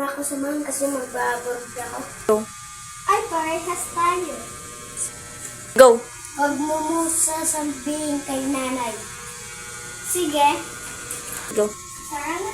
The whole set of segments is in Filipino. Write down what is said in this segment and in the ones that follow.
muna ako samahan kasi mag-abroad ako. Go. Ay, parehas tayo. Go. Huwag mo sasabihin kay nanay. Sige. Go. Sana.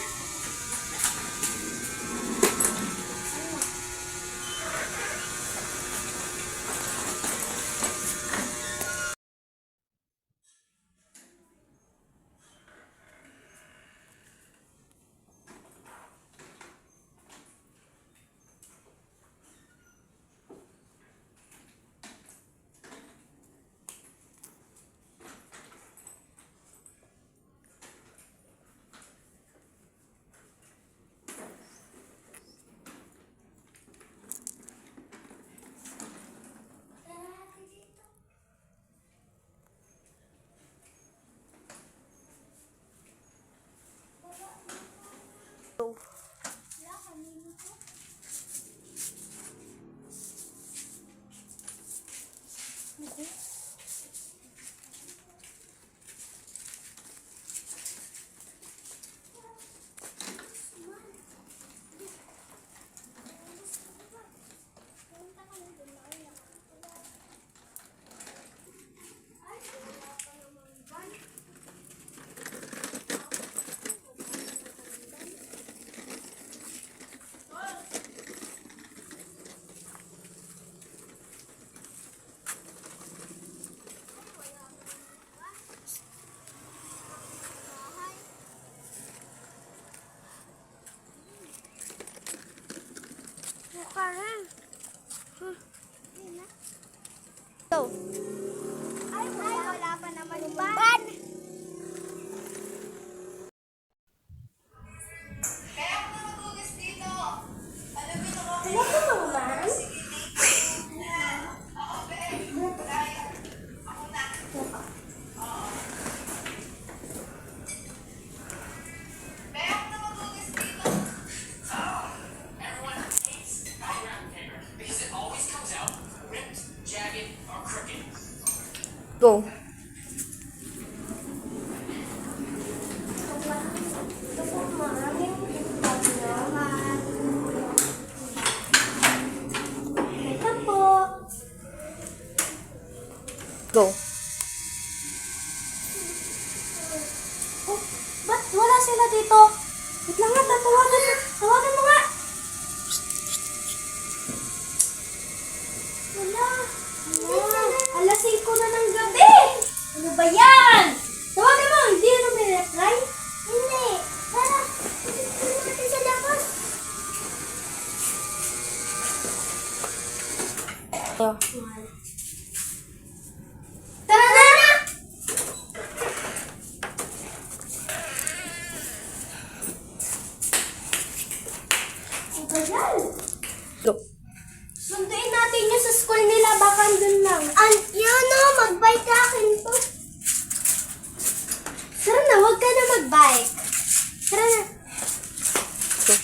Go. Go. Ay, wala pa naman yung ban. Ano po naman? Go. Ito po, maraming salamat. Ito po. Go. Oh, ba't wala sila dito? Wait lang nga, tawagan mo nga. Wala. Alas 5 na ng gabi. Ano ba yan? Tawagan mo, hindi na may reply? Hindi. Tara, tignan natin sa labas. Go. Tara na! Ang tagal. Go. Sunduin natin yun sa school nila, baka andun lang. Yun o, mag-bike ka akin to. Tara na, huwag ka na mag-bike. Tara na. Go.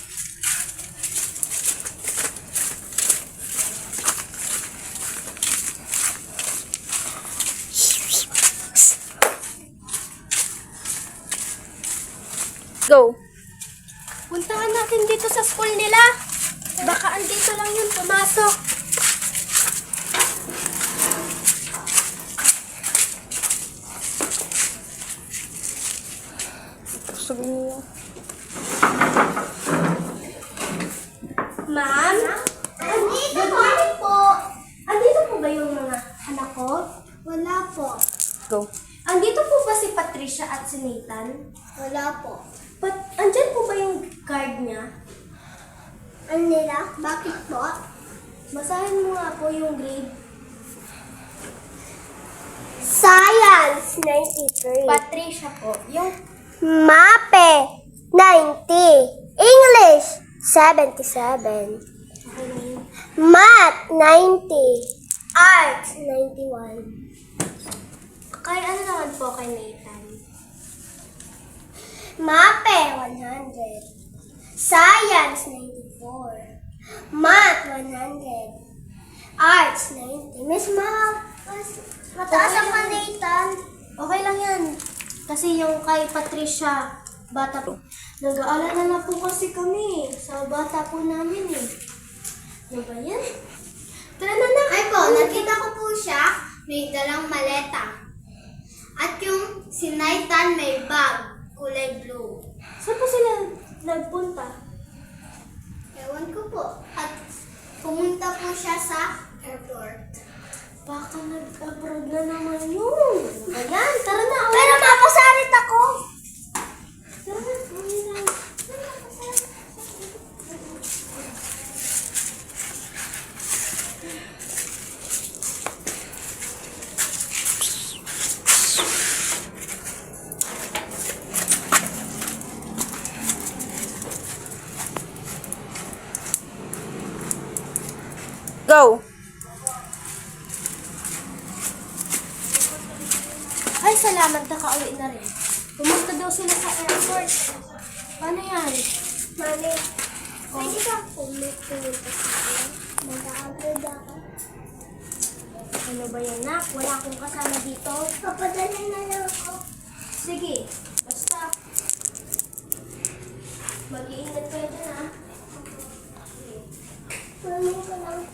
Go. Puntahan natin dito sa school nila. Baka andito lang yun, pumasok. Sabi mo. Ma'am? Good morning po. Andito po ba yung mga anak ko? Wala po. Go. Andito po ba si Patricia at si Nathan? Wala po. Andyan po ba yung card niya? Ano nila? Bakit po? Basahin mo nga po yung grade. Science, 93. Patricia po. Yung MAPE, 90. English, 77. Math, 90. Arts, 91. Kay ano naman po kay Nathan? MAPE, 100. Science, 94. Math, 100. Arts, 90. Miss mataas ang pa, Nathan. Okay lang yan. Kasi yung kay Patricia, bata po. Nag-aalala na po kasi kami sa bata po namin eh. Ano ba yan? Tara na na. Ay po, nakita ko po siya, may dalang maleta. At yung si Nathan may bag, kulay blue. Saan po sila nagpunta? Ewan ko po. At pumunta po siya sa airport. Baka nag-abroad na naman yun. Ayan, tara na. Pero mapasarit ako! Tara na, uwi na. Go! Ay, salamat, nakauwi na rin. Pumunta daw sila sa airport. Paano yan? Mami, pwede ba pumunta sa akin? Mag-abroad ako. Ano ba yan, nak? Wala akong kasama dito. Papadala na lang ako. Sige, basta. Mag-iingat kayo dyan, ha? Mami ko lang.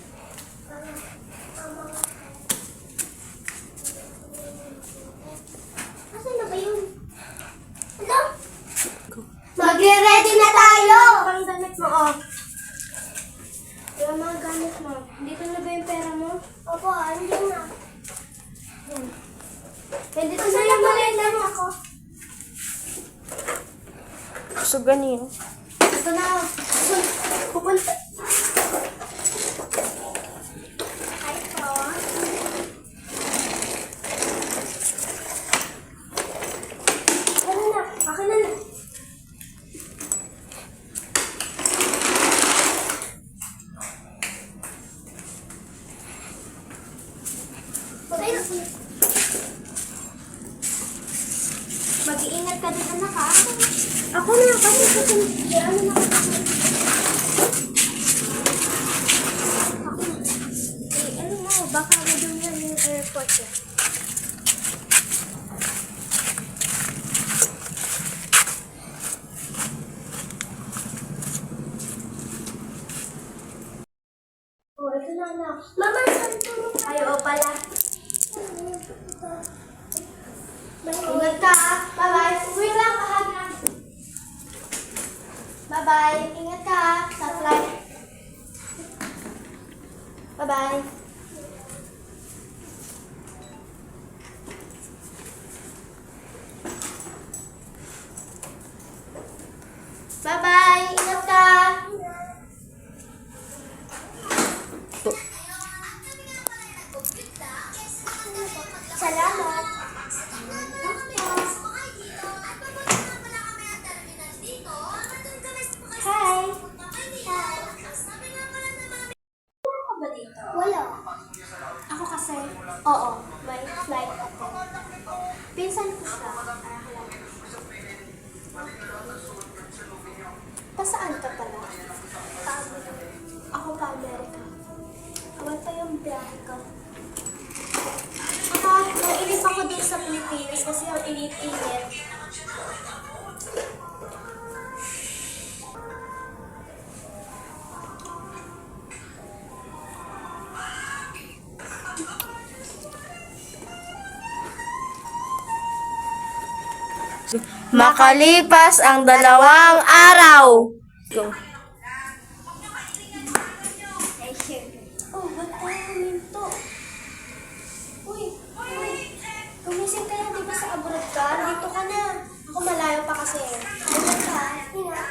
Asan na ba yun? Ano? Magre-ready na tayo! Ang damit mo, oh. Yung mga gamit mo. Dito na ba yung pera mo? Opo, andyan na. Yan. Yan, dito na yung maleta mo. Ako. So, ganyan. Ito na. Pupunta. Ay po. Ano na? Akin na na. Mag-iingat ka din, anak, ha? Ako na, kasi ano na ako. Ako na. Eh, ano mo, baka madungan yung airport, eh. Oh, ito na, anak. Mama, saan po? Ay, oo pala. Ingat ka, ha? Bye-bye. Uwi lang, kahaga. Bye-bye. Ingat ka, ha? Sa flight. Bye-bye. Bye-bye. Ingat ka. Salamat. Hi. Ano ba dito? Wala. Ako kasi, oo, may flight ako. Pinsan ko siya. Pasaan ka pala? Ako pa Amerika. Awal pa yung biyahe ko. Nainis ako dun sa Pilipinas kasi ang init-init. Makalipas ang 2 araw. Go. Oh, ba't tayo minto? Uy, gumising ka na, di ba sa abroad ka? Dito ka na. Ako malayo pa kasi. Dito ka. Ingat.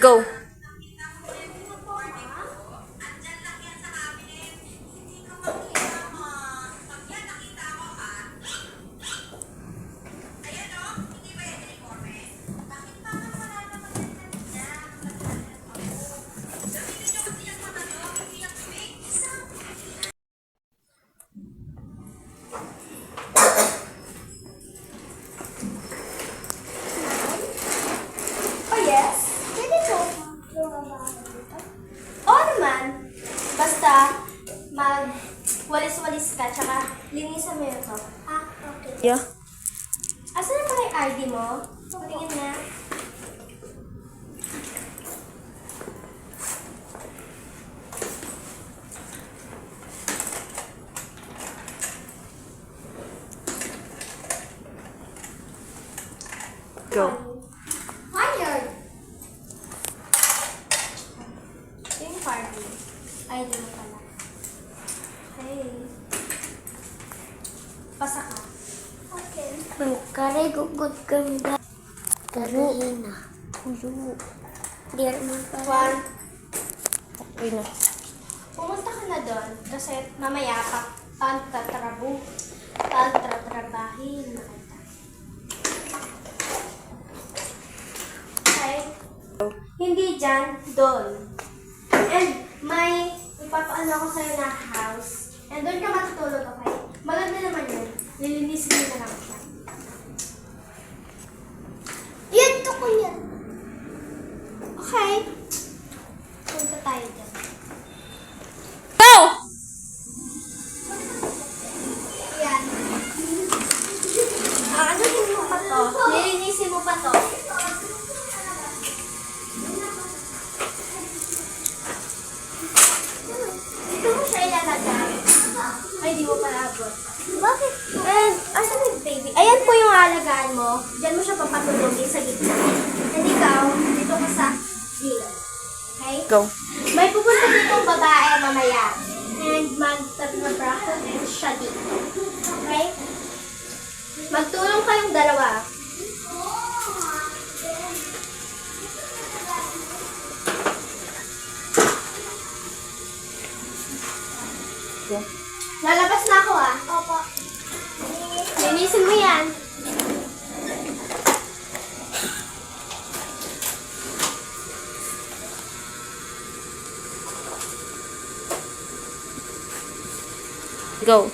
Go. Oh, yes? Pwede po lumabas dito? Oo naman. Basta, mag-walis-walis ka, tsaka linisan mo yun to. Ah, okay. Yeah. Asan na pala yung ID mo? Ay, di mo pala. Hey. Pasa ka. Okay. Kare gugut ganda. Karina. Puyo. Di naman pala. One. Okay na. Pumunta ka na doon kasi mamaya tantatrabahin na kita. Okay? Hindi dyan, doon. And may ipapaano ako sa'yo na house. And doon ka matutulog, okay? Maganda naman yun. Lilinisin mo na lang siya. Yan to ko yan. Okay. Punta tayo dyan. Go! Yan. Ano mo pa to? Nilinisin mo pa to. Dito mo siya ilalagay. Ay, di mo pala abot. Bakit? And, asan yung baby? Ayan po yung alagaan mo. Diyan mo siya papatulogin sa gitna. And ikaw, dito ka sa gilid. Okay? Go. May pupunta dito ang babae mamaya. And mag-breakfast siya dito. Okay? Magtulong kayong dalawa. Go. Lalabas na ako ah. Opo. Linisin mo yan. Go.